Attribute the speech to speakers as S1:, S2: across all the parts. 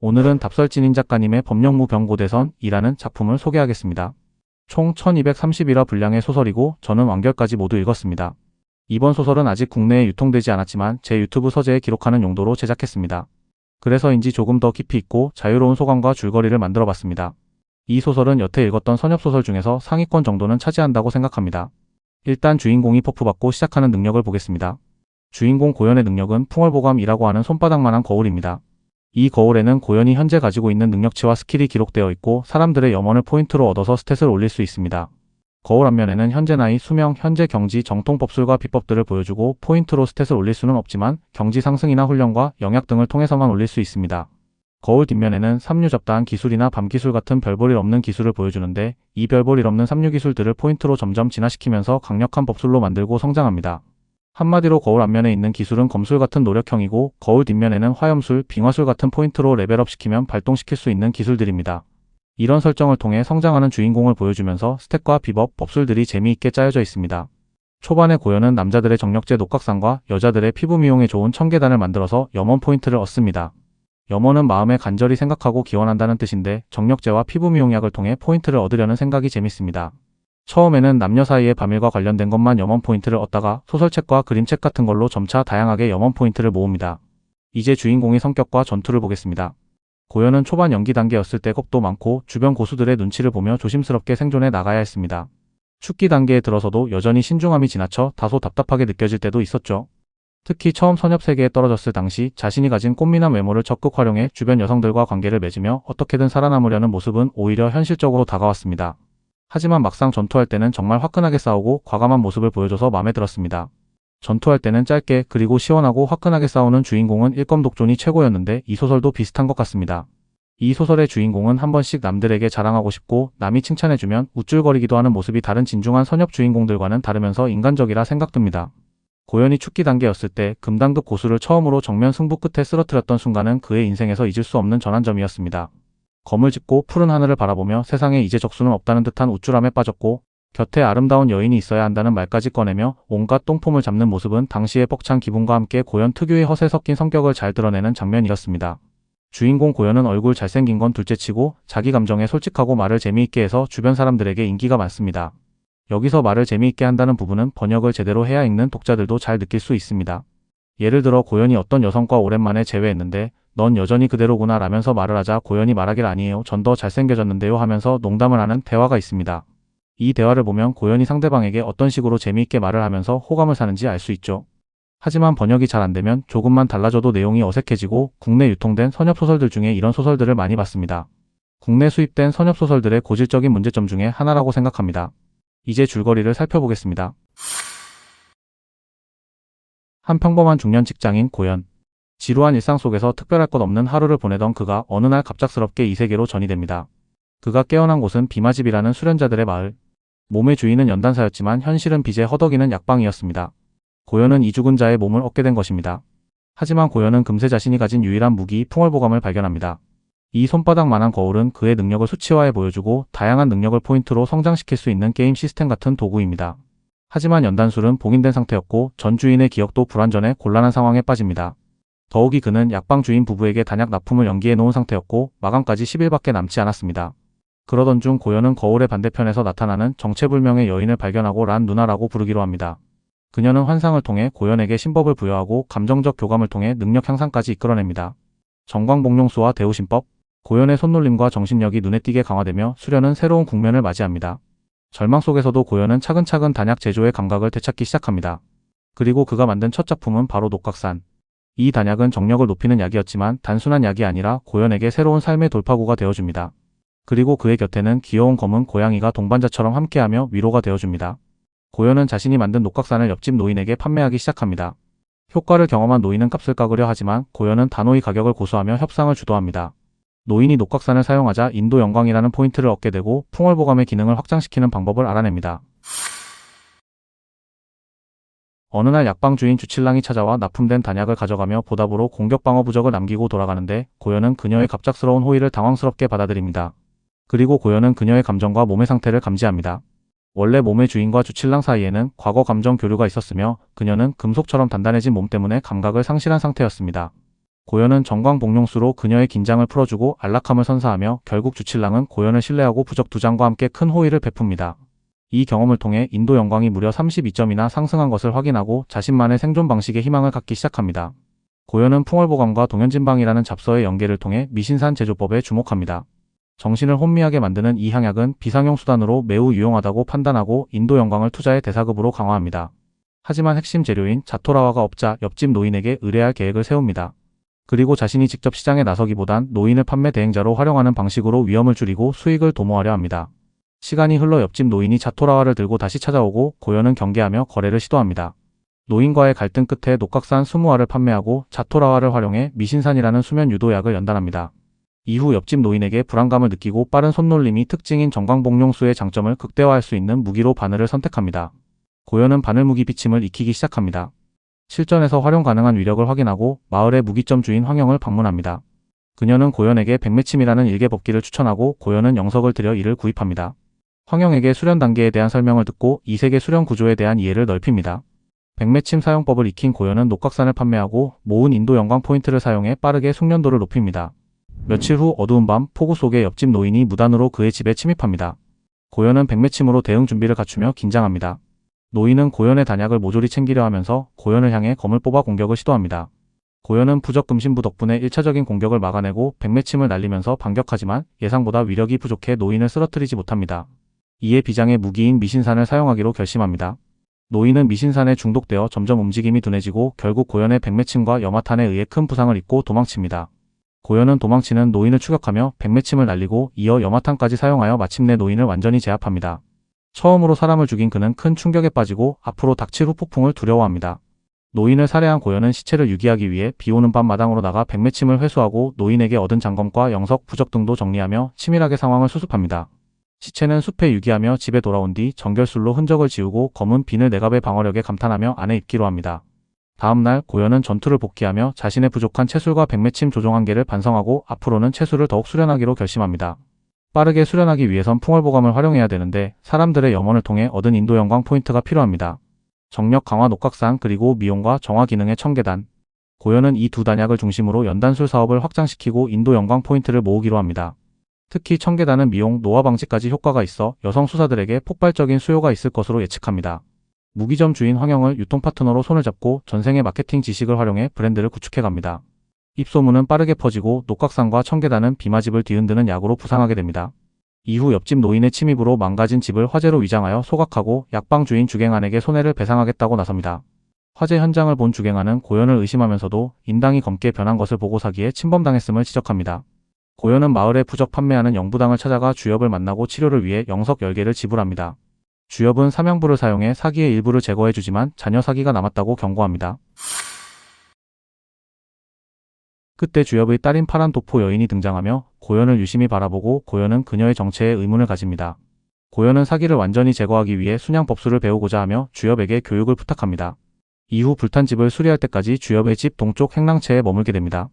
S1: 오늘은 답설진인 작가님의 법령무병고대선이라는 작품을 소개하겠습니다. 총 1231화 분량의 소설이고 저는 완결까지 모두 읽었습니다. 이번 소설은 아직 국내에 유통되지 않았지만 제 유튜브 서재에 기록하는 용도로 제작했습니다. 그래서인지 조금 더 깊이 있고 자유로운 소감과 줄거리를 만들어봤습니다. 이 소설은 여태 읽었던 선협소설 중에서 상위권 정도는 차지한다고 생각합니다. 일단 주인공이 퍼프받고 시작하는 능력을 보겠습니다. 주인공 고현의 능력은 풍월보감이라고 하는 손바닥만한 거울입니다. 이 거울에는 고현이 현재 가지고 있는 능력치와 스킬이 기록되어 있고 사람들의 염원을 포인트로 얻어서 스탯을 올릴 수 있습니다. 거울 앞면에는 현재 나이, 수명, 현재 경지, 정통 법술과 비법들을 보여주고 포인트로 스탯을 올릴 수는 없지만 경지 상승이나 훈련과 영약 등을 통해서만 올릴 수 있습니다. 거울 뒷면에는 삼류 잡다한 기술이나 밤기술 같은 별볼일 없는 기술을 보여주는데 이 별볼일 없는 삼류 기술들을 포인트로 점점 진화시키면서 강력한 법술로 만들고 성장합니다. 한마디로 거울 앞면에 있는 기술은 검술 같은 노력형이고 거울 뒷면에는 화염술, 빙화술 같은 포인트로 레벨업시키면 발동시킬 수 있는 기술들입니다. 이런 설정을 통해 성장하는 주인공을 보여주면서 스탯과 비법, 법술들이 재미있게 짜여져 있습니다. 초반에 고현은 남자들의 정력제 녹각산과 여자들의 피부 미용에 좋은 청계단을 만들어서 염원 포인트를 얻습니다. 염원은 마음에 간절히 생각하고 기원한다는 뜻인데 정력제와 피부 미용약을 통해 포인트를 얻으려는 생각이 재밌습니다. 처음에는 남녀 사이의 바밀과 관련된 것만 염원 포인트를 얻다가 소설책과 그림책 같은 걸로 점차 다양하게 염원 포인트를 모읍니다. 이제 주인공의 성격과 전투를 보겠습니다. 고현은 초반 연기 단계였을 때 겁도 많고 주변 고수들의 눈치를 보며 조심스럽게 생존해 나가야 했습니다. 축기 단계에 들어서도 여전히 신중함이 지나쳐 다소 답답하게 느껴질 때도 있었죠. 특히 처음 선협 세계에 떨어졌을 당시 자신이 가진 꽃미남 외모를 적극 활용해 주변 여성들과 관계를 맺으며 어떻게든 살아남으려는 모습은 오히려 현실적으로 다가왔습니다. 하지만 막상 전투할 때는 정말 화끈하게 싸우고 과감한 모습을 보여줘서 마음에 들었습니다. 전투할 때는 짧게 그리고 시원하고 화끈하게 싸우는 주인공은 일검독존이 최고였는데 이 소설도 비슷한 것 같습니다. 이 소설의 주인공은 한 번씩 남들에게 자랑하고 싶고 남이 칭찬해주면 우쭐거리기도 하는 모습이 다른 진중한 선협 주인공들과는 다르면서 인간적이라 생각됩니다. 고현이 축기 단계였을 때 금단급 고수를 처음으로 정면 승부 끝에 쓰러뜨렸던 순간은 그의 인생에서 잊을 수 없는 전환점이었습니다. 검을 짚고 푸른 하늘을 바라보며 세상에 이제 적수는 없다는 듯한 우쭐함에 빠졌고 곁에 아름다운 여인이 있어야 한다는 말까지 꺼내며 온갖 똥폼을 잡는 모습은 당시의 벅찬 기분과 함께 고현 특유의 허세 섞인 성격을 잘 드러내는 장면이었습니다. 주인공 고현은 얼굴 잘생긴 건 둘째치고 자기 감정에 솔직하고 말을 재미있게 해서 주변 사람들에게 인기가 많습니다. 여기서 말을 재미있게 한다는 부분은 번역을 제대로 해야 읽는 독자들도 잘 느낄 수 있습니다. 예를 들어 고현이 어떤 여성과 오랜만에 재회했는데 넌 여전히 그대로구나 라면서 말을 하자 고현이 말하길 아니에요. 전 더 잘생겨졌는데요 하면서 농담을 하는 대화가 있습니다. 이 대화를 보면 고현이 상대방에게 어떤 식으로 재미있게 말을 하면서 호감을 사는지 알 수 있죠. 하지만 번역이 잘 안되면 조금만 달라져도 내용이 어색해지고 국내 유통된 선협소설들 중에 이런 소설들을 많이 봤습니다. 국내 수입된 선협소설들의 고질적인 문제점 중에 하나라고 생각합니다. 이제 줄거리를 살펴보겠습니다. 한 평범한 중년 직장인 고현. 지루한 일상 속에서 특별할 것 없는 하루를 보내던 그가 어느 날 갑작스럽게 이 세계로 전이 됩니다. 그가 깨어난 곳은 비마집이라는 수련자들의 마을. 몸의 주인은 연단사였지만 현실은 빚에 허덕이는 약방이었습니다. 고현은 이 죽은 자의 몸을 얻게 된 것입니다. 하지만 고현은 금세 자신이 가진 유일한 무기 풍월보감을 발견합니다. 이 손바닥만한 거울은 그의 능력을 수치화해 보여주고 다양한 능력을 포인트로 성장시킬 수 있는 게임 시스템 같은 도구입니다. 하지만 연단술은 봉인된 상태였고 전 주인의 기억도 불완전해 곤란한 상황에 빠집니다. 더욱이 그는 약방 주인 부부에게 단약 납품을 연기해 놓은 상태였고 마감까지 10일밖에 남지 않았습니다. 그러던 중 고현은 거울의 반대편에서 나타나는 정체불명의 여인을 발견하고 란 누나라고 부르기로 합니다. 그녀는 환상을 통해 고현에게 신법을 부여하고 감정적 교감을 통해 능력 향상까지 이끌어냅니다. 정광복룡수와 대우신법, 고현의 손놀림과 정신력이 눈에 띄게 강화되며 수련은 새로운 국면을 맞이합니다. 절망 속에서도 고현은 차근차근 단약 제조의 감각을 되찾기 시작합니다. 그리고 그가 만든 첫 작품은 바로 녹각산. 이 단약은 정력을 높이는 약이었지만 단순한 약이 아니라 고현에게 새로운 삶의 돌파구가 되어줍니다. 그리고 그의 곁에는 귀여운 검은 고양이가 동반자처럼 함께하며 위로가 되어줍니다. 고현은 자신이 만든 녹각산을 옆집 노인에게 판매하기 시작합니다. 효과를 경험한 노인은 값을 깎으려 하지만 고현은 단호히 가격을 고수하며 협상을 주도합니다. 노인이 녹각산을 사용하자 인도 영광이라는 포인트를 얻게 되고 풍월보감의 기능을 확장시키는 방법을 알아냅니다. 어느 날 약방 주인 주칠랑이 찾아와 납품된 단약을 가져가며 보답으로 공격 방어 부적을 남기고 돌아가는데 고현은 그녀의 갑작스러운 호의를 당황스럽게 받아들입니다. 그리고 고현은 그녀의 감정과 몸의 상태를 감지합니다. 원래 몸의 주인과 주칠랑 사이에는 과거 감정 교류가 있었으며 그녀는 금속처럼 단단해진 몸 때문에 감각을 상실한 상태였습니다. 고현은 정광복용수로 그녀의 긴장을 풀어주고 안락함을 선사하며 결국 주칠랑은 고현을 신뢰하고 부적 2장과 함께 큰 호의를 베풉니다. 이 경험을 통해 인도 영광이 무려 32점이나 상승한 것을 확인하고 자신만의 생존 방식에 희망을 갖기 시작합니다. 고현은 풍월보감과 동현진방이라는 잡서의 연계를 통해 미신산 제조법에 주목합니다. 정신을 혼미하게 만드는 이 향약은 비상용 수단으로 매우 유용하다고 판단하고 인도 영광을 투자의 대사급으로 강화합니다. 하지만 핵심 재료인 자토라와가 없자 옆집 노인에게 의뢰할 계획을 세웁니다. 그리고 자신이 직접 시장에 나서기보단 노인을 판매 대행자로 활용하는 방식으로 위험을 줄이고 수익을 도모하려 합니다. 시간이 흘러 옆집 노인이 자토라와를 들고 다시 찾아오고 고현은 경계하며 거래를 시도합니다. 노인과의 갈등 끝에 녹각산 20알을 판매하고 자토라와를 활용해 미신산이라는 수면 유도약을 연단합니다. 이후 옆집 노인에게 불안감을 느끼고 빠른 손놀림이 특징인 정광복용수의 장점을 극대화할 수 있는 무기로 바늘을 선택합니다. 고현은 바늘 무기 비침을 익히기 시작합니다. 실전에서 활용 가능한 위력을 확인하고 마을의 무기점 주인 황영을 방문합니다. 그녀는 고현에게 백매침이라는 일개법기를 추천하고 고현은 영석을 들여 이를 구입합니다. 황영에게 수련 단계에 대한 설명을 듣고 이 세계 수련 구조에 대한 이해를 넓힙니다. 백매침 사용법을 익힌 고현은 녹각산을 판매하고 모은 인도 영광 포인트를 사용해 빠르게 숙련도를 높입니다. 며칠 후 어두운 밤 폭우 속에 옆집 노인이 무단으로 그의 집에 침입합니다. 고현은 백매침으로 대응 준비를 갖추며 긴장합니다. 노인은 고현의 단약을 모조리 챙기려 하면서 고현을 향해 검을 뽑아 공격을 시도합니다. 고현은 부적 금신부 덕분에 1차적인 공격을 막아내고 백매침을 날리면서 반격하지만 예상보다 위력이 부족해 노인을 쓰러뜨리지 못합니다. 이에 비장의 무기인 미신산을 사용하기로 결심합니다. 노인은 미신산에 중독되어 점점 움직임이 둔해지고 결국 고현의 백매침과 염화탄에 의해 큰 부상을 입고 도망칩니다. 고현은 도망치는 노인을 추격하며 백매침을 날리고 이어 염화탄까지 사용하여 마침내 노인을 완전히 제압합니다. 처음으로 사람을 죽인 그는 큰 충격에 빠지고 앞으로 닥칠 후 폭풍을 두려워합니다. 노인을 살해한 고현은 시체를 유기하기 위해 비오는 밤 마당으로 나가 백매침을 회수하고 노인에게 얻은 장검과 영석, 부적 등도 정리하며 치밀하게 상황을 수습합니다. 시체는 숲에 유기하며 집에 돌아온 뒤 정결술로 흔적을 지우고 검은 비늘 내갑의 방어력에 감탄하며 안에 입기로 합니다. 다음날 고현은 전투를 복귀하며 자신의 부족한 채술과 백매침 조종 한계를 반성하고 앞으로는 채술을 더욱 수련하기로 결심합니다. 빠르게 수련하기 위해선 풍월보감을 활용해야 되는데 사람들의 염원을 통해 얻은 인도 영광 포인트가 필요합니다. 정력 강화 녹각산 그리고 미용과 정화 기능의 청계단. 고현은 이 두 단약을 중심으로 연단술 사업을 확장시키고 인도 영광 포인트를 모으기로 합니다. 특히 청계단은 미용, 노화 방지까지 효과가 있어 여성 수사들에게 폭발적인 수요가 있을 것으로 예측합니다. 무기점 주인 황영을 유통 파트너로 손을 잡고 전생의 마케팅 지식을 활용해 브랜드를 구축해갑니다. 입소문은 빠르게 퍼지고 녹각산과 청계단은 비마집을 뒤흔드는 약으로 부상하게 됩니다. 이후 옆집 노인의 침입으로 망가진 집을 화재로 위장하여 소각하고 약방 주인 주갱안에게 손해를 배상하겠다고 나섭니다. 화재 현장을 본 주갱안은 고현을 의심하면서도 인당이 검게 변한 것을 보고 사기에 침범당했음을 지적합니다. 고현은 마을에 부적 판매하는 영부당을 찾아가 주엽을 만나고 치료를 위해 영석 10개를 지불합니다. 주엽은 삼양부를 사용해 사기의 일부를 제거해주지만 잔여 사기가 남았다고 경고합니다. 그때 주엽의 딸인 파란 도포 여인이 등장하며 고현을 유심히 바라보고 고현은 그녀의 정체에 의문을 가집니다. 고현은 사기를 완전히 제거하기 위해 순양법수를 배우고자 하며 주엽에게 교육을 부탁합니다. 이후 불탄 집을 수리할 때까지 주엽의 집 동쪽 행랑채에 머물게 됩니다.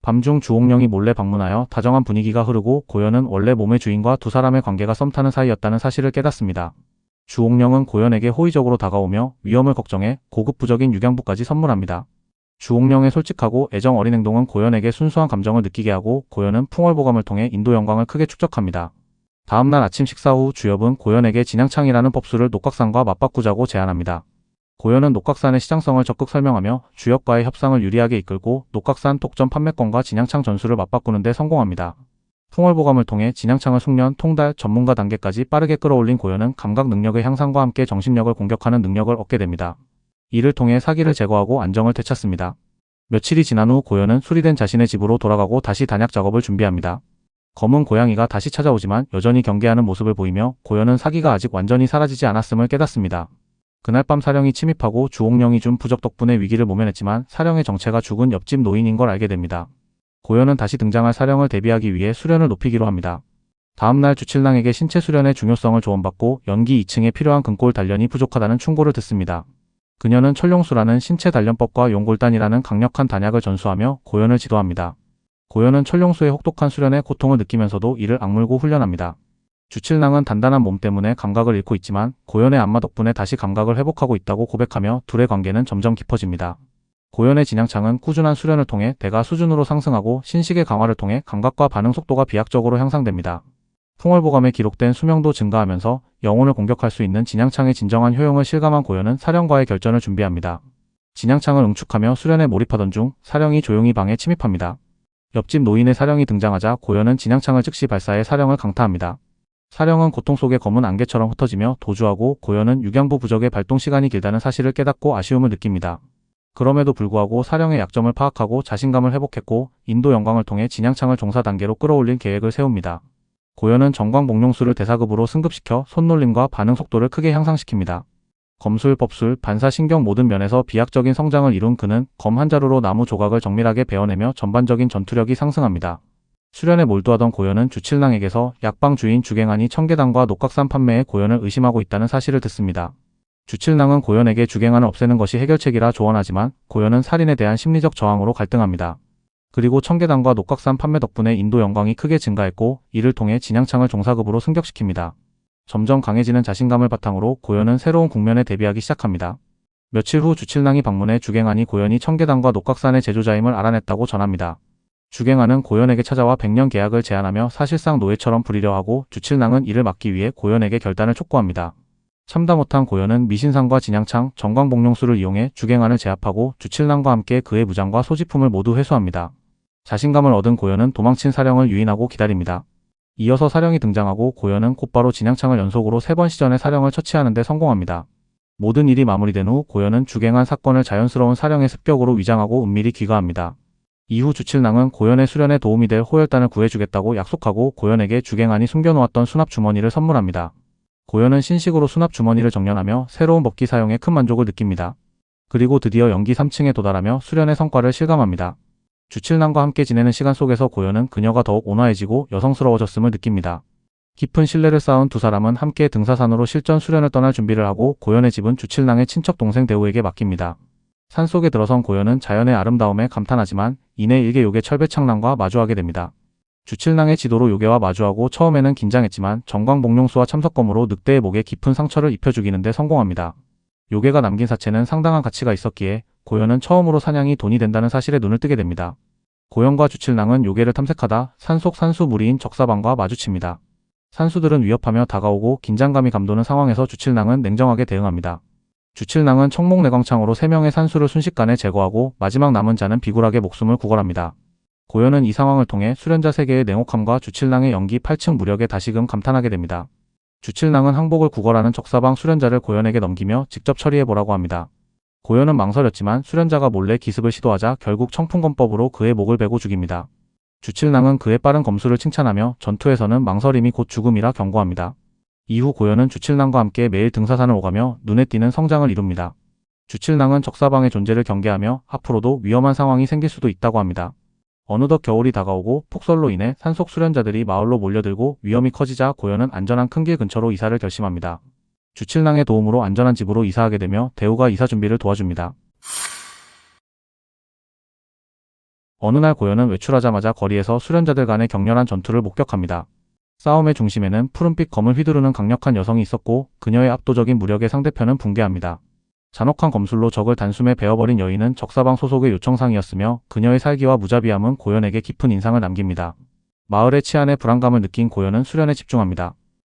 S1: 밤중 주옥령이 몰래 방문하여 다정한 분위기가 흐르고 고현은 원래 몸의 주인과 두 사람의 관계가 썸 타는 사이였다는 사실을 깨닫습니다. 주옥령은 고현에게 호의적으로 다가오며 위험을 걱정해 고급 부적인 육양부까지 선물합니다. 주옥령의 솔직하고 애정 어린 행동은 고현에게 순수한 감정을 느끼게 하고 고현은 풍월보감을 통해 인도 영광을 크게 축적합니다. 다음날 아침 식사 후 주엽은 고현에게 진양창이라는 법수를 녹각산과 맞바꾸자고 제안합니다. 고현은 녹각산의 시장성을 적극 설명하며 주엽과의 협상을 유리하게 이끌고 녹각산 독점 판매권과 진양창 전수를 맞바꾸는 데 성공합니다. 풍월보감을 통해 진양창을 숙련, 통달, 전문가 단계까지 빠르게 끌어올린 고현은 감각 능력의 향상과 함께 정신력을 공격하는 능력을 얻게 됩니다. 이를 통해 사기를 제거하고 안정을 되찾습니다. 며칠이 지난 후 고현은 수리된 자신의 집으로 돌아가고 다시 단약 작업을 준비합니다. 검은 고양이가 다시 찾아오지만 여전히 경계하는 모습을 보이며 고현은 사기가 아직 완전히 사라지지 않았음을 깨닫습니다. 그날 밤 사령이 침입하고 주옥령이 준 부적 덕분에 위기를 모면했지만 사령의 정체가 죽은 옆집 노인인 걸 알게 됩니다. 고현은 다시 등장할 사령을 대비하기 위해 수련을 높이기로 합니다. 다음날 주칠랑에게 신체 수련의 중요성을 조언받고 연기 2층에 필요한 금골 단련이 부족하다는 충고를 듣습니다. 그녀는 철룡수라는 신체 단련법과 용골단이라는 강력한 단약을 전수하며 고현을 지도합니다. 고현은 철룡수의 혹독한 수련에 고통을 느끼면서도 이를 악물고 훈련합니다. 주칠랑은 단단한 몸 때문에 감각을 잃고 있지만 고현의 안마 덕분에 다시 감각을 회복하고 있다고 고백하며 둘의 관계는 점점 깊어집니다. 고현의 진양창은 꾸준한 수련을 통해 대가 수준으로 상승하고 신식의 강화를 통해 감각과 반응 속도가 비약적으로 향상됩니다. 풍월보감에 기록된 수명도 증가하면서 영혼을 공격할 수 있는 진양창의 진정한 효용을 실감한 고현은 사령과의 결전을 준비합니다. 진양창을 응축하며 수련에 몰입하던 중 사령이 조용히 방에 침입합니다. 옆집 노인의 사령이 등장하자 고현은 진양창을 즉시 발사해 사령을 강타합니다. 사령은 고통 속의 검은 안개처럼 흩어지며 도주하고 고현은 육양부 부적의 발동 시간이 길다는 사실을 깨닫고 아쉬움을 느낍니다. 그럼에도 불구하고 사령의 약점을 파악하고 자신감을 회복했고 인도 영광을 통해 진양창을 종사 단계로 끌어올릴 계획을 세웁니다. 고현은 정광복룡수를 대사급으로 승급시켜 손놀림과 반응 속도를 크게 향상시킵니다. 검술, 법술, 반사, 신경 모든 면에서 비약적인 성장을 이룬 그는 검 한 자루로 나무 조각을 정밀하게 베어내며 전반적인 전투력이 상승합니다. 수련에 몰두하던 고현은 주칠낭에게서 약방 주인 주갱안이 청계당과 녹각산 판매에 고현을 의심하고 있다는 사실을 듣습니다. 주칠낭은 고현에게 주갱안을 없애는 것이 해결책이라 조언하지만 고현은 살인에 대한 심리적 저항으로 갈등합니다. 그리고 청계당과 녹각산 판매 덕분에 인도 영광이 크게 증가했고 이를 통해 진양창을 종사급으로 승격시킵니다. 점점 강해지는 자신감을 바탕으로 고현은 새로운 국면에 대비하기 시작합니다. 며칠 후 주칠낭이 방문해 주갱안이 고현이 청계당과 녹각산의 제조자임을 알아냈다고 전합니다. 주갱안은 고현에게 찾아와 100년 계약을 제안하며 사실상 노예처럼 부리려 하고 주칠낭은 이를 막기 위해 고현에게 결단을 촉구합니다. 참다 못한 고현은 미신상과 진양창, 정광복룡수를 이용해 주갱안을 제압하고 주칠낭과 함께 그의 무장과 소지품을 모두 회수합니다. 자신감을 얻은 고현은 도망친 사령을 유인하고 기다립니다. 이어서 사령이 등장하고 고현은 곧바로 진양창을 연속으로 3번 시전에 사령을 처치하는 데 성공합니다. 모든 일이 마무리된 후 고현은 주갱안 사건을 자연스러운 사령의 습격으로 위장하고 은밀히 귀가합니다. 이후 주칠낭은 고현의 수련에 도움이 될 호열단을 구해주겠다고 약속하고 고현에게 주갱안이 숨겨놓았던 수납주머니를 선물합니다. 고현은 신식으로 수납주머니를 정련하며 새로운 법기 사용에 큰 만족을 느낍니다. 그리고 드디어 영기 3층에 도달하며 수련의 성과를 실감합니다. 주칠낭과 함께 지내는 시간 속에서 고현은 그녀가 더욱 온화해지고 여성스러워졌음을 느낍니다. 깊은 신뢰를 쌓은 두 사람은 함께 등사산으로 실전 수련을 떠날 준비를 하고 고현의 집은 주칠낭의 친척 동생 대우에게 맡깁니다. 산속에 들어선 고현은 자연의 아름다움에 감탄하지만 이내 일개 요괴 철배창랑과 마주하게 됩니다. 주칠낭의 지도로 요괴와 마주하고 처음에는 긴장했지만 정광복룡수와 참석검으로 늑대의 목에 깊은 상처를 입혀 죽이는 데 성공합니다. 요괴가 남긴 사체는 상당한 가치가 있었기에 고현은 처음으로 사냥이 돈이 된다는 사실에 눈을 뜨게 됩니다. 고현과 주칠낭은 요괴를 탐색하다 산속 산수 무리인 적사방과 마주칩니다. 산수들은 위협하며 다가오고 긴장감이 감도는 상황에서 주칠낭은 냉정하게 대응합니다. 주칠낭은 청목내광창으로 3명의 산수를 순식간에 제거하고 마지막 남은 자는 비굴하게 목숨을 구걸합니다. 고현은 이 상황을 통해 수련자 세계의 냉혹함과 주칠낭의 연기 8층 무력에 다시금 감탄하게 됩니다. 주칠낭은 항복을 구걸하는 적사방 수련자를 고현에게 넘기며 직접 처리해보라고 합니다. 고현은 망설였지만 수련자가 몰래 기습을 시도하자 결국 청풍검법으로 그의 목을 베고 죽입니다. 주칠낭은 그의 빠른 검술을 칭찬하며 전투에서는 망설임이 곧 죽음이라 경고합니다. 이후 고현은 주칠낭과 함께 매일 등사산을 오가며 눈에 띄는 성장을 이룹니다. 주칠낭은 적사방의 존재를 경계하며 앞으로도 위험한 상황이 생길 수도 있다고 합니다. 어느덧 겨울이 다가오고 폭설로 인해 산속 수련자들이 마을로 몰려들고 위험이 커지자 고현은 안전한 큰 길 근처로 이사를 결심합니다. 주칠낭의 도움으로 안전한 집으로 이사하게 되며 대우가 이사 준비를 도와줍니다. 어느 날 고현은 외출하자마자 거리에서 수련자들 간의 격렬한 전투를 목격합니다. 싸움의 중심에는 푸른빛 검을 휘두르는 강력한 여성이 있었고 그녀의 압도적인 무력에 상대편은 붕괴합니다. 잔혹한 검술로 적을 단숨에 베어버린 여인은 적사방 소속의 요청상이었으며 그녀의 살기와 무자비함은 고현에게 깊은 인상을 남깁니다. 마을의 치안에 불안감을 느낀 고현은 수련에 집중합니다.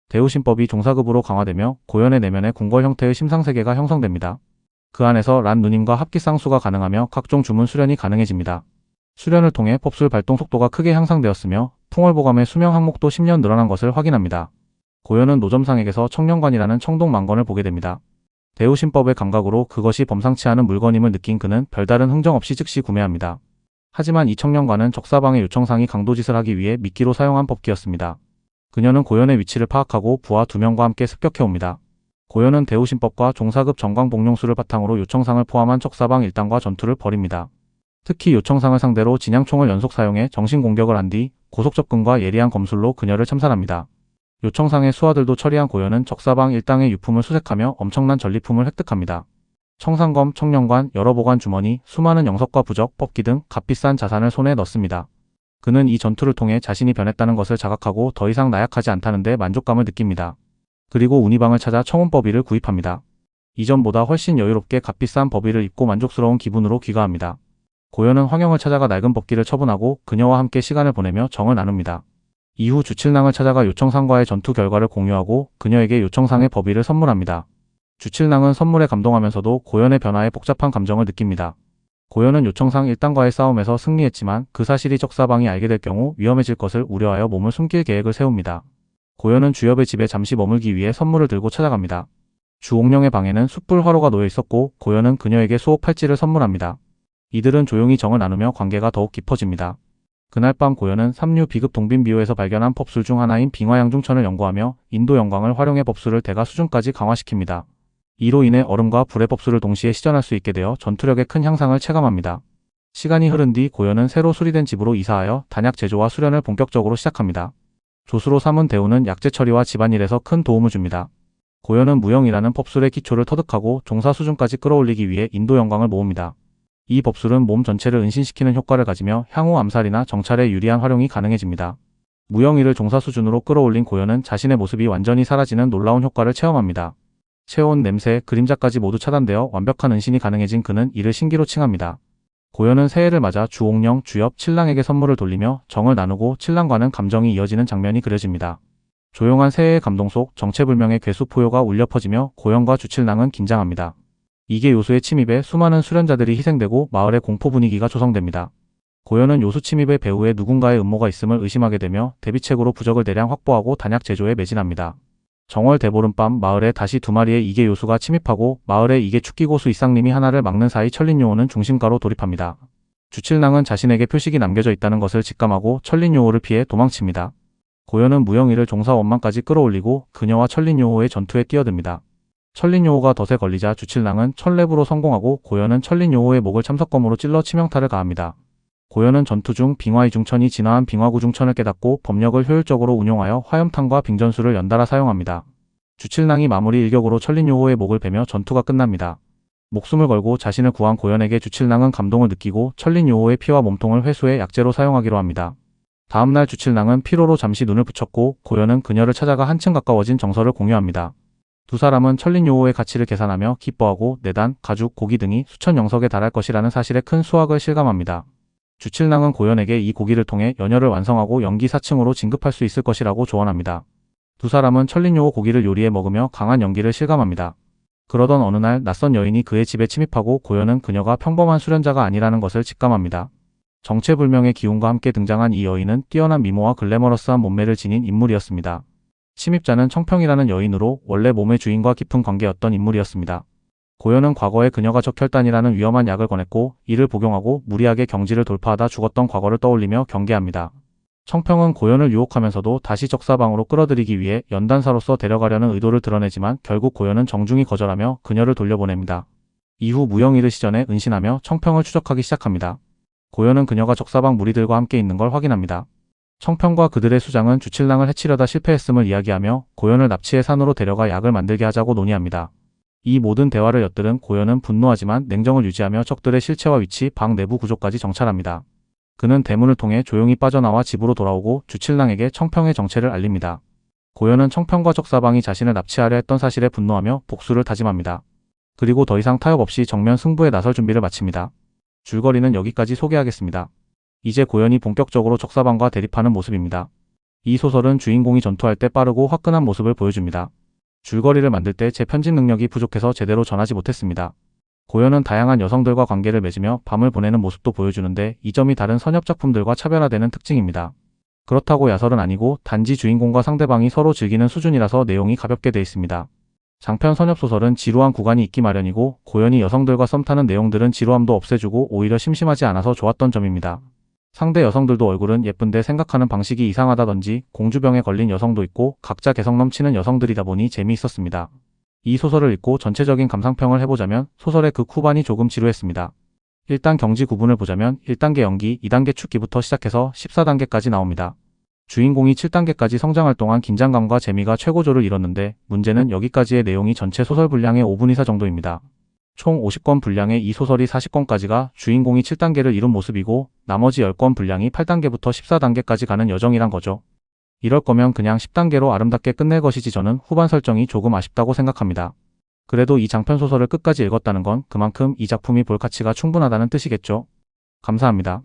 S1: 대우신법이 종사급으로 강화되며 고현의 내면에 궁궐 형태의 심상세계가 형성됩니다. 그 안에서 란 누님과 합기쌍수가 가능하며 각종 주문 수련이 가능해집니다. 수련을 통해 법술 발동 속도가 크게 향상되었으며 풍월보감의 수명 항목도 10년 늘어난 것을 확인합니다. 고현은 노점상에게서 청령관이라는 청동망건을 보게 됩니다. 대우신법의 감각으로 그것이 범상치 않은 물건임을 느낀 그는 별다른 흥정 없이 즉시 구매합니다. 하지만 이 청령관은 적사방의 요청상이 강도짓을 하기 위해 미끼로 사용한 법기였습니다. 그녀는 고현의 위치를 파악하고 부하 2명과 함께 습격해옵니다. 고현은 대우신법과 종사급 정광복룡수를 바탕으로 요청상을 포함한 적사방 일당과 전투를 벌입니다. 특히 요청상을 상대로 진양총을 연속 사용해 정신공격을 한 뒤 고속 접근과 예리한 검술로 그녀를 참살합니다. 요청상의 수하들도 처리한 고현은 적사방 일당의 유품을 수색하며 엄청난 전리품을 획득합니다. 청상검, 청령관, 여러 보관 주머니, 수많은 영석과 부적, 법기 등 값비싼 자산을 손에 넣습니다. 그는 이 전투를 통해 자신이 변했다는 것을 자각하고 더 이상 나약하지 않다는 데 만족감을 느낍니다. 그리고 운이방을 찾아 청운법위를 구입합니다. 이전보다 훨씬 여유롭게 값비싼 법의를 입고 만족스러운 기분으로 귀가합니다. 고현은 황영을 찾아가 낡은 법기를 처분하고 그녀와 함께 시간을 보내며 정을 나눕니다. 이후 주칠낭을 찾아가 요청상과의 전투 결과를 공유하고 그녀에게 요청상의 법의를 선물합니다. 주칠낭은 선물에 감동하면서도 고현의 변화에 복잡한 감정을 느낍니다. 고현은 요청상 1단과의 싸움에서 승리했지만 그 사실이 적사방이 알게 될 경우 위험해질 것을 우려하여 몸을 숨길 계획을 세웁니다. 고현은 주엽의 집에 잠시 머물기 위해 선물을 들고 찾아갑니다. 주옥령의 방에는 숯불 화로가 놓여 있었고 고현은 그녀에게 수호 팔찌를 선물합니다. 이들은 조용히 정을 나누며 관계가 더욱 깊어집니다. 그날 밤 고현은 삼류 비급 동빈비호에서 발견한 법술 중 하나인 빙화양중천을 연구하며 인도 영광을 활용해 법술을 대가 수준까지 강화시킵니다. 이로 인해 얼음과 불의 법술을 동시에 시전할 수 있게 되어 전투력의 큰 향상을 체감합니다. 시간이 흐른 뒤 고현은 새로 수리된 집으로 이사하여 단약 제조와 수련을 본격적으로 시작합니다. 조수로 삼은 대우는 약재 처리와 집안일에서 큰 도움을 줍니다. 고현은 무영이라는 법술의 기초를 터득하고 종사 수준까지 끌어올리기 위해 인도 영광을 모읍니다. 이 법술은 몸 전체를 은신시키는 효과를 가지며 향후 암살이나 정찰에 유리한 활용이 가능해집니다. 무영이를 종사 수준으로 끌어올린 고현은 자신의 모습이 완전히 사라지는 놀라운 효과를 체험합니다. 체온, 냄새, 그림자까지 모두 차단되어 완벽한 은신이 가능해진 그는 이를 신기로 칭합니다. 고현은 새해를 맞아 주옥령, 주엽, 칠랑에게 선물을 돌리며 정을 나누고 칠랑과는 감정이 이어지는 장면이 그려집니다. 조용한 새해의 감동 속 정체불명의 괴수포효가 울려 퍼지며 고현과 주칠랑은 긴장합니다. 이계 요수의 침입에 수많은 수련자들이 희생되고 마을의 공포 분위기가 조성됩니다. 고현은 요수 침입의 배후에 누군가의 음모가 있음을 의심하게 되며 대비책으로 부적을 대량 확보하고 단약 제조에 매진합니다. 정월 대보름밤 마을에 다시 두 마리의 이계 요수가 침입하고 마을의 이계 축기고수 이상님이 하나를 막는 사이 천린요호는 중심가로 돌입합니다. 주칠랑은 자신에게 표식이 남겨져 있다는 것을 직감하고 천린요호를 피해 도망칩니다. 고현은 무영이를 종사 원망까지 끌어올리고 그녀와 천린요호의 전투에 뛰어듭니다. 천린요호가 덫에 걸리자 주칠랑은 천랩으로 성공하고 고현은 천린요호의 목을 참석검으로 찔러 치명타를 가합니다. 고현은 전투 중 빙화이중천이 진화한 빙화구중천을 깨닫고 법력을 효율적으로 운용하여 화염탄과 빙전술을 연달아 사용합니다. 주칠랑이 마무리 일격으로 천린요호의 목을 베며 전투가 끝납니다. 목숨을 걸고 자신을 구한 고현에게 주칠랑은 감동을 느끼고 천린요호의 피와 몸통을 회수해 약재로 사용하기로 합니다. 다음날 주칠랑은 피로로 잠시 눈을 붙였고 고현은 그녀를 찾아가 한층 가까워진 정서를 공유합니다. 두 사람은 천린요호의 가치를 계산하며 기뻐하고 내단, 가죽, 고기 등이 수천 영석에 달할 것이라는 사실에 큰 수확을 실감합니다. 주칠랑은 고현에게 이 고기를 통해 연혈을 완성하고 연기 4층으로 진급할 수 있을 것이라고 조언합니다. 두 사람은 천린요호 고기를 요리해 먹으며 강한 연기를 실감합니다. 그러던 어느 날 낯선 여인이 그의 집에 침입하고 고현은 그녀가 평범한 수련자가 아니라는 것을 직감합니다. 정체불명의 기운과 함께 등장한 이 여인은 뛰어난 미모와 글래머러스한 몸매를 지닌 인물이었습니다. 침입자는 청평이라는 여인으로 원래 몸의 주인과 깊은 관계였던 인물이었습니다. 고현은 과거에 그녀가 적혈단이라는 위험한 약을 권했고 이를 복용하고 무리하게 경지를 돌파하다 죽었던 과거를 떠올리며 경계합니다. 청평은 고현을 유혹하면서도 다시 적사방으로 끌어들이기 위해 연단사로서 데려가려는 의도를 드러내지만 결국 고현은 정중히 거절하며 그녀를 돌려보냅니다. 이후 무영이를 시전해 은신하며 청평을 추적하기 시작합니다. 고현은 그녀가 적사방 무리들과 함께 있는 걸 확인합니다. 청평과 그들의 수장은 주칠랑을 해치려다 실패했음을 이야기하며 고현을 납치해 산으로 데려가 약을 만들게 하자고 논의합니다. 이 모든 대화를 엿들은 고현은 분노하지만 냉정을 유지하며 적들의 실체와 위치, 방 내부 구조까지 정찰합니다. 그는 대문을 통해 조용히 빠져나와 집으로 돌아오고 주칠랑에게 청평의 정체를 알립니다. 고현은 청평과 적사방이 자신을 납치하려 했던 사실에 분노하며 복수를 다짐합니다. 그리고 더 이상 타협 없이 정면 승부에 나설 준비를 마칩니다. 줄거리는 여기까지 소개하겠습니다. 이제 고현이 본격적으로 적사방과 대립하는 모습입니다. 이 소설은 주인공이 전투할 때 빠르고 화끈한 모습을 보여줍니다. 줄거리를 만들 때 제 편집 능력이 부족해서 제대로 전하지 못했습니다. 고현은 다양한 여성들과 관계를 맺으며 밤을 보내는 모습도 보여주는데 이 점이 다른 선엽 작품들과 차별화되는 특징입니다. 그렇다고 야설은 아니고 단지 주인공과 상대방이 서로 즐기는 수준이라서 내용이 가볍게 돼 있습니다. 장편 선엽소설은 지루한 구간이 있기 마련이고 고현이 여성들과 썸 타는 내용들은 지루함도 없애주고 오히려 심심하지 않아서 좋았던 점입니다. 상대 여성들도 얼굴은 예쁜데 생각하는 방식이 이상하다든지 공주병에 걸린 여성도 있고 각자 개성 넘치는 여성들이다 보니 재미있었습니다. 이 소설을 읽고 전체적인 감상평을 해보자면 소설의 극 후반이 조금 지루했습니다. 일단 경지 구분을 보자면 1단계 연기, 2단계 축기부터 시작해서 14단계까지 나옵니다. 주인공이 7단계까지 성장할 동안 긴장감과 재미가 최고조를 이뤘는데 문제는 여기까지의 내용이 전체 소설 분량의 5분 이사 정도입니다. 총 50권 분량의 이 소설이 40권까지가 주인공이 7단계를 이룬 모습이고 나머지 10권 분량이 8단계부터 14단계까지 가는 여정이란 거죠. 이럴 거면 그냥 10단계로 아름답게 끝낼 것이지 저는 후반 설정이 조금 아쉽다고 생각합니다. 그래도 이 장편 소설을 끝까지 읽었다는 건 그만큼 이 작품이 볼 가치가 충분하다는 뜻이겠죠. 감사합니다.